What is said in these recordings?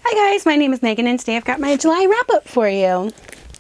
Hi guys, my name is Megan and today I've got my July wrap up for you.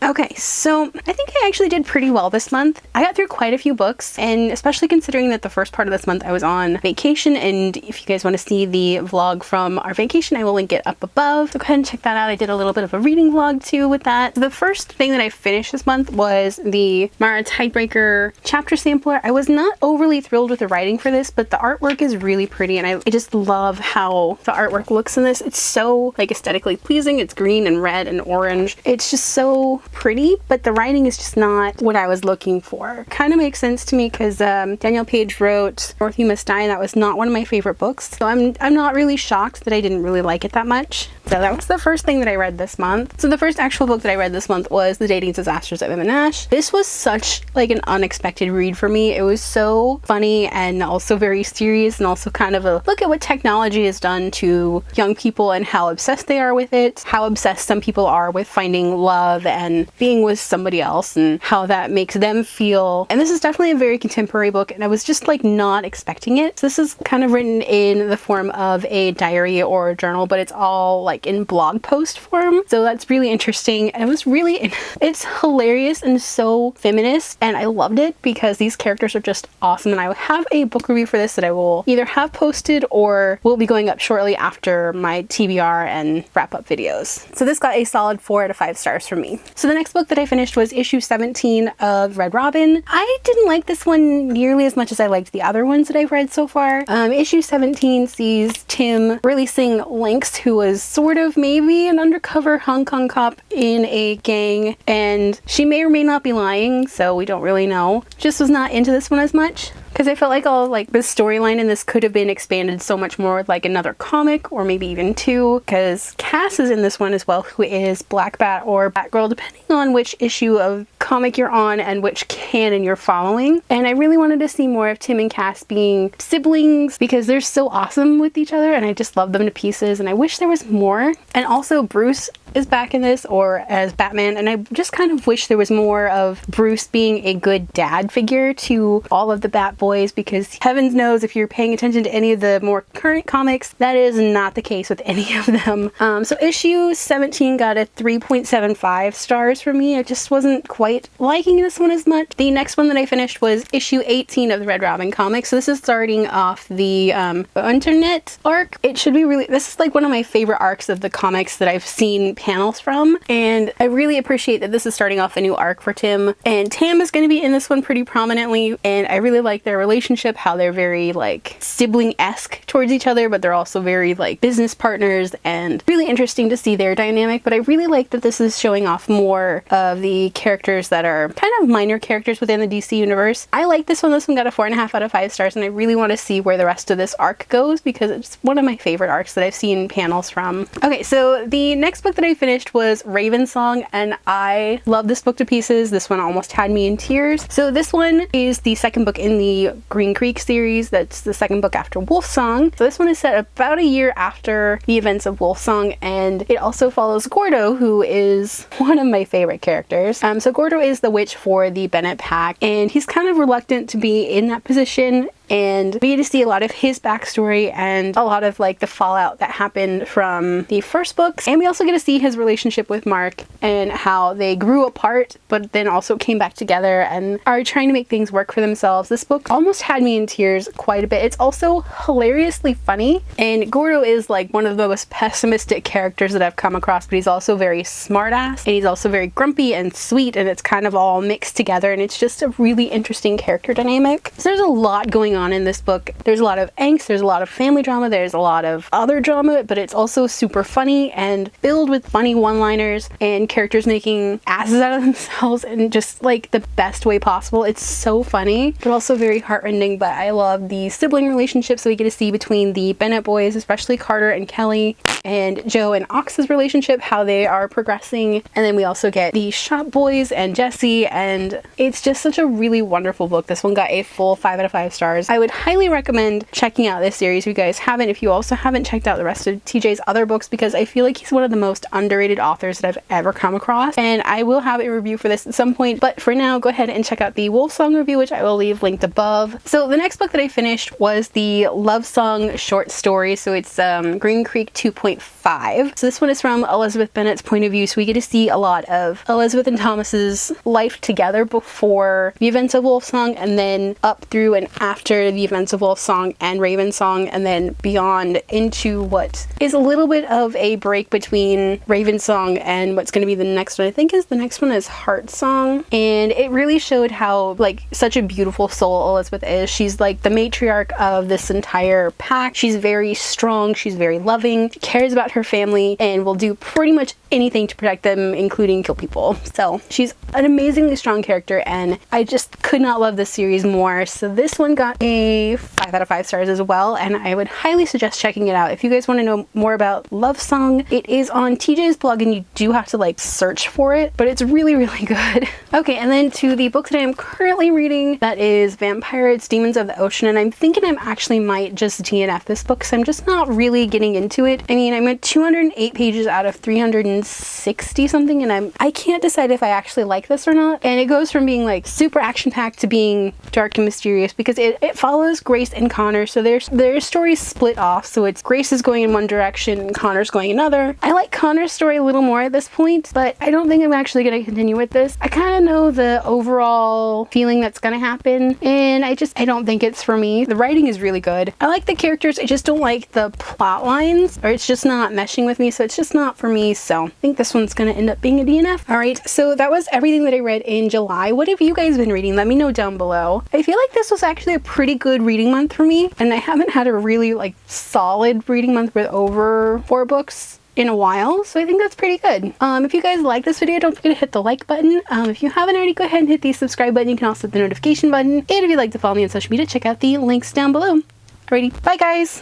Okay, so I think I actually did pretty well this month. I got through quite a few books, and especially considering that the first part of this month I was on vacation, and if you guys want to see the vlog from our vacation, I will link it up above. So go ahead and check that out. I did a little bit of a reading vlog too with that. The first thing that I finished this month was the Mara Tidebreaker chapter sampler. I was not overly thrilled with the writing for this, but the artwork is really pretty, and I just love how the artwork looks in this. It's so like aesthetically pleasing. It's green and red and orange. It's just so pretty, but the writing is just not what I was looking for. Kind of makes sense to me because Danielle Page wrote North You Must Die, and that was not one of my favorite books. So I'm not really shocked that I didn't really like it that much. So that was the first thing that I read this month. So the first actual book that I read this month was The Dating Disasters of Emma Nash. This was such like an unexpected read for me. It was so funny and also very serious, and also kind of a look at what technology has done to young people and how obsessed they are with it, how obsessed some people are with finding love and being with somebody else, and how that makes them feel. And this is definitely a very contemporary book, and I was just like not expecting it. So this is kind of written in the form of a diary or a journal, but it's all like in blog post form, so that's really interesting. And it was really, it's hilarious and so feminist, and I loved it because these characters are just awesome. And I have a book review for this that I will either have posted or will be going up shortly after my TBR and wrap up videos. So this got a solid 4 out of 5 stars from me. So the next book that I finished was issue 17 of Red Robin. I didn't like this one nearly as much as I liked the other ones that I've read so far. Issue 17 sees Tim releasing Lynx, who was sort of maybe an undercover Hong Kong cop in a gang, and she may or may not be lying, so we don't really know. Just was not into this one as much, because I felt like all like the storyline in this could have been expanded so much more with like another comic or maybe even 2, because Cass is in this one as well, who is Black Bat or Batgirl, depending on which issue of comic you're on and which canon you're following. And I really wanted to see more of Tim and Cass being siblings because they're so awesome with each other, and I just love them to pieces, and I wish there was more. And also Bruce is back in this, or as Batman, and I just kind of wish there was more of Bruce being a good dad figure to all of the Bat Boys, because heavens knows if you're paying attention to any of the more current comics, that is not the case with any of them. So issue 17 got a 3.75 stars from me. I just wasn't quite liking this one as much. The next one that I finished was issue 18 of the Red Robin comics. So this is starting off the internet arc. It should be really, this is like one of my favorite arcs of the comics that I've seen panels from, and I really appreciate that this is starting off a new arc for Tim. And Tam is going to be in this one pretty prominently, and I really like their relationship, how they're very like sibling-esque towards each other, but they're also very like business partners, and really interesting to see their dynamic. But I really like that this is showing off more of the characters that are kind of minor characters within the DC universe. I like this one. This one got a 4.5 out of 5 stars, and I really want to see where the rest of this arc goes because it's one of my favorite arcs that I've seen panels from. Okay, so the next book that I finished was Raven Song, and I love this book to pieces. This one almost had me in tears. So this one is the second book in the Green Creek series. That's the second book after Wolf Song. So this one is set about a year after the events of Wolf Song, and it also follows Gordo, who is one of my favorite characters. So Gordo is the witch for the Bennett pack, and he's kind of reluctant to be in that position, and we get to see a lot of his backstory and a lot of like the fallout that happened from the first books. And we also get to see his relationship with Mark and how they grew apart but then also came back together and are trying to make things work for themselves. This book almost had me in tears quite a bit. It's also hilariously funny, and Gordo is like one of the most pessimistic characters that I've come across, but he's also very smartass, and he's also very grumpy and sweet, and it's kind of all mixed together, and it's just a really interesting character dynamic. So there's a lot going on in this book. There's a lot of angst, there's a lot of family drama, there's a lot of other drama, but it's also super funny and filled with funny one-liners and characters making asses out of themselves in just like the best way possible. It's so funny, but also very heartrending. But I love the sibling relationships that we get to see between the Bennett boys, especially Carter and Kelly, and Joe and Ox's relationship, how they are progressing. And then we also get the Shop boys and Jesse, and it's just such a really wonderful book. This one got a full 5 out of 5 stars. series. I would highly recommend checking out this series if you guys haven't, if you also haven't checked out the rest of TJ's other books, because I feel like he's one of the most underrated authors that I've ever come across, and I will have a review for this at some point, but for now go ahead and check out the Wolfsong review, which I will leave linked above. So the next book that I finished was the Lovesong short story, so it's Green Creek 2.5. So this one is from Elizabeth Bennet's point of view, so we get to see a lot of Elizabeth and Thomas's life together before the events of Wolfsong, and then up through and after the events of Wolfsong and Ravensong, and then beyond into what is a little bit of a break between Ravensong and what's going to be the next one. I think the next one is Heartsong, and it really showed how like such a beautiful soul Elizabeth is. She's like the matriarch of this entire pack. She's very strong, she's very loving, cares about her family, and will do pretty much anything to protect them, including kill people. So she's an amazingly strong character, and I just could not love this series more. So this one got a 5 out of 5 stars as well, and I would highly suggest checking it out. If you guys want to know more about Lovesong, it is on TJ's blog, and you do have to like search for it, but it's really, really good. Okay, and then to the book that I am currently reading, that is Vampirates Demons of the Ocean, and I'm thinking I actually might just DNF this book because I'm just not really getting into it. I mean, I'm at 208 pages out of 360 something, and I can't decide if I actually like this or not. And it goes from being like super action-packed to being dark and mysterious, because it follows Grace and Connor, so their stories split off, so it's Grace is going in one direction and Connor's going another. I like Connor's story a little more at this point, but I don't think I'm actually going to continue with this. I kind of know the overall feeling that's going to happen, and I don't think it's for me. The writing is really good. I like the characters, I just don't like the plot lines, or it's just not meshing with me, so it's just not for me. So I think this one's going to end up being a DNF. Alright, so that was everything that I read in July. What have you guys been reading? Let me know down below. I feel like this was actually a pretty good reading month for me, and I haven't had a really like solid reading month with over 4 books in a while, so I think that's pretty good. If you guys like this video, don't forget to hit the like button. If you haven't already, go ahead and hit the subscribe button. You can also hit the notification button, and if you'd like to follow me on social media, check out the links down below. Alrighty, bye guys!